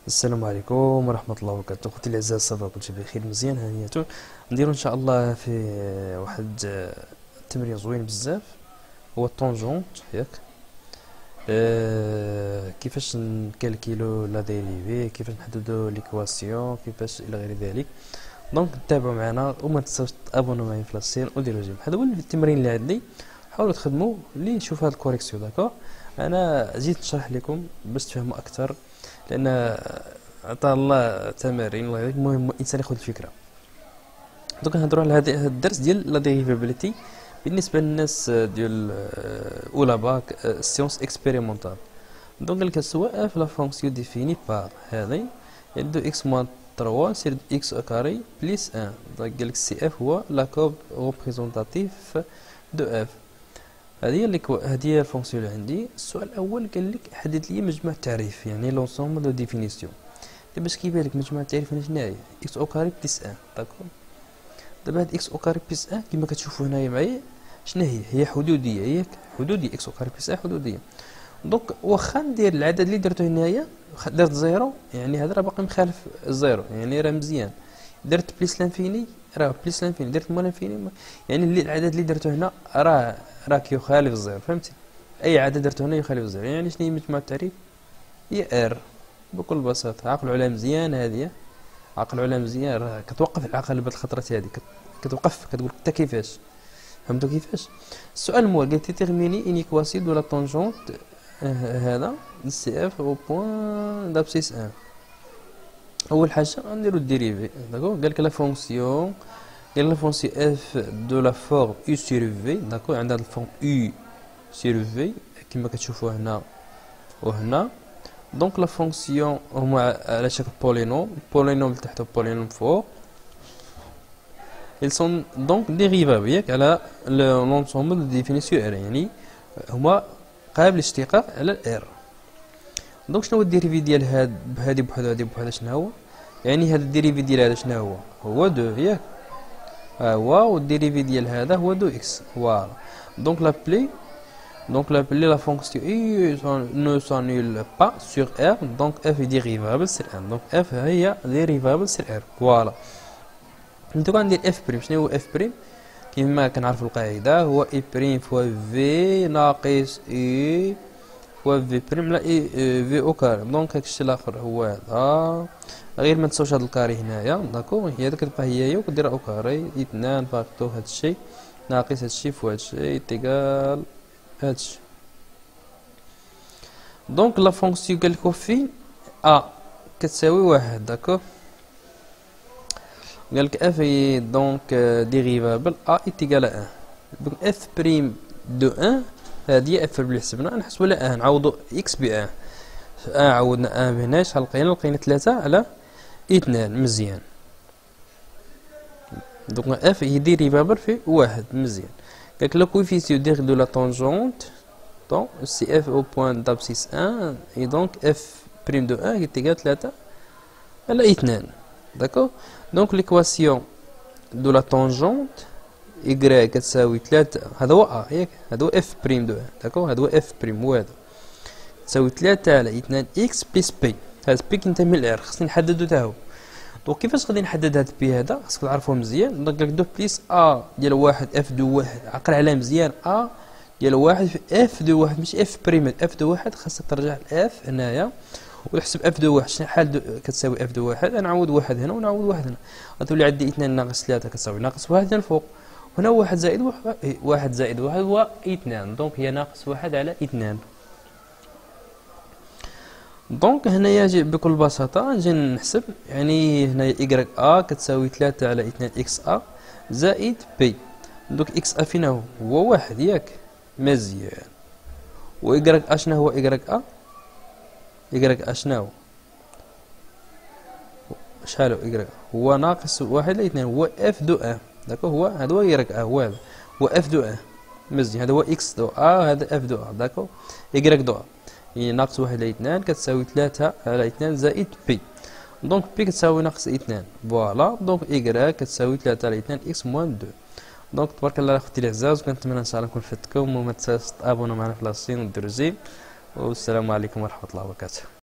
السلام عليكم ورحمة الله وبركاته. اخوتي الاعزاء، صافا كلشي بخير؟ مزيان هانيتون. نديرو ان شاء الله في واحد التمرين زوين بزاف، هو الطونجونت ياك. كيفاش نكالكيلو لا ديريفي، كيفاش نحددو ليكواسيون، كيفاش الى غير ذلك. دونك تابعوا معنا وما تنساوش تابونو معايا في لاشين وديروا جيم. هذا هو التمرين اللي عندي، حاولوا تخدموا اللي نشوف هاد الكوريكسيون. داكور، انا زيد نشرح لكم باش تفهموا اكثر، لان عطا الله تمارين الله يبارك. المهم الانسان ياخذ الفكره. دوك نهضروا على هذا الدرس ديال لا ديريفابيليتي بالنسبه للناس ديال اولى باك سيونس اكسبيريمونتال. دونك قالك سواء في لا فونكسيون ديفيني بار هذه يعني دو اكس موان 3 سير اكس او كاري بليس 1. دونك قالك سي اف هو لا كورب ريبريزونتاتيف دو اف. هذه هي الفونكسيون اللي عندي. السؤال الاول قال لك حدد لي مجموع التعريف، يعني لونسومبل دو ديفينيسيون. باش كيبان لك مجموع التعريف هنا شناهي؟ اكس او كاري بليس 1. داكور، دابا هاد اكس او كاري بليس 1 كما كتشوفوا هنايا معايا شناهي؟ هي حدوديه ياك، حدوديه اكس او كاري بليس 1 حدوديه. دونك واخا ندير العدد اللي درتو هنايا درت زيرو، يعني هذا راه باقي مخالف الزيرو، يعني راه مزيان. درت بليس لانفيني راه بليس لانفيني، درت موان لانفيني يعني اللي العدد اللي درتو هنا راه كيخالف الزيرو. فهمتي؟ اي عدد درتو هنا يخالف الزيرو. يعني شنو هي مجموع التعريف؟ هي ار بكل بساطه. عقلوا عليها مزيان هذه، عقلوا عليها مزيان. راه كتوقف العقل بهاد الخطرات هذه، كتوقف كتقول حتى كيفاش. فهمتوا كيفاش؟ السؤال المهم قال تيتيرميني ان ايكواسيون دو لا طونجونت هذا سي اف او بوين دابسيس 1. اول حاجه غنديرو الديريفي. داكور، قالك لا فونكسيون، قال لا فونكسيون اف دو لا فورم يو سير في. داكور، عندها الفورم يو سير في كما كتشوفوا هنا وهنا. دونك لا فونكسيون هما على شكل بولينوم، بولينوم لتحت وبولينوم فوق. ils sont donc dérivables ياك على l'ensemble de définition R، يعني هما قابل للاشتقاق على الار. دونك شنو هو الديريفي ديال هادي بوحدها وهادي بوحدها؟ شنو هو؟ يعني هذا الديريفي ديال هذا شنو هو؟ هو دو ياك. هو والديريفي ديال هذا هو دو اكس. فوالا، دونك l'appeler la fonction ne s'annule pas sur R, donc f est dérivable sur R. donc f هي dérivable sur R. فوالا، انتو غندير اف بريم. شنو هو اف بريم؟ كما كنعرفوا القاعده هو اي بريم فوا في ناقص اي فوا في بريم لا اي في او كاري. دونك هاك الشيء الاخر هو هذا، غير ما تنساوش هاد الكاري هنايا. داكور، هي كتبقى هي وكدير او كاري 2 فاكتو هاد الشيء ناقص هاد الشيء فوا هاد الشيء تيكال هادشي. دونك لا فونكسيون قالكو في ا كتساوي 1. داكور، قالك اف هي دونك ديريفابل ا ايتيكال 1. دونك اف بريم دو 1 هادي اف اللي حسبنا نحسبو على 1، نعوضو اكس ب 1. عوضنا 1 بهنا شحال لقينا 3 على 2. مزيان. دونك اف هي ديريفابل في 1. مزيان. قالك لو كوفيسيون دو لا طونجونت donc CF au point d'abscisse 1 et donc F prime de 1 est égal à 3 على 2. d'accord. donc l'équation de la tangente y كتساوي 3. هذا هو A ياك، هذا هو F prime de 1. d'accord، هذا هو F prime هو هذا تساوي 3 على 2 x plus p. هذا p كينتمي للR، خصني نحددو تا هو. دونك كيفاش غادي نحدد هاد بي هذا؟ خصك تعرفوه مزيان. دونك قالك دو بليس A ديال 1 F دو 1، عقل عليها مزيان. A ديال 1 في اف دو 1 ماشي اف بريم. اف دو 1 خاصك ترجع لاف هنايا وتحسب اف دو 1 شحال كتساوي اف دو 1. نعوض 1 هنا ونعوض 1 هنا، غتولي عندي 2 ناقص 3 كتساوي ناقص 1 هنا الفوق، هنا 1 زائد 1 زائد 1 هو 2. دونك هي ناقص 1 على 2. دونك هنايا نجي بكل بساطه نجي نحسب، يعني هنايا y a كتساوي 3 على 2 اكس a زائد b. دونك اكس a فينا هو 1 ياك. مزيان. و إيكغيك أ شنو هو؟ إيكغيك أ شنو هو؟ شحال هو إيكغيك؟ هو ناقص 1 على 2، هو اف دو 1. داكو، هو هذا هو إيكغيك أ، هو هذا هو اف دو 1. مزيان، هذا هو اكس دو أ، هذا اف دو أ. داكو، إيكغيك دو أ هي ناقص 1 على 2 كتساوي 3 على 2 زائد بي. دونك بي كتساوي ناقص 2. فوالا، دونك إيكغيك كتساوي 3 على 2 اكس موان 2. دونك تبارك الله اختي العزاز، وكنتمنى ان شاء الله نكون فدتكم، وما تنساوش تابونوا معنا في لاشين وديروا جيم. والسلام عليكم ورحمه الله وبركاته.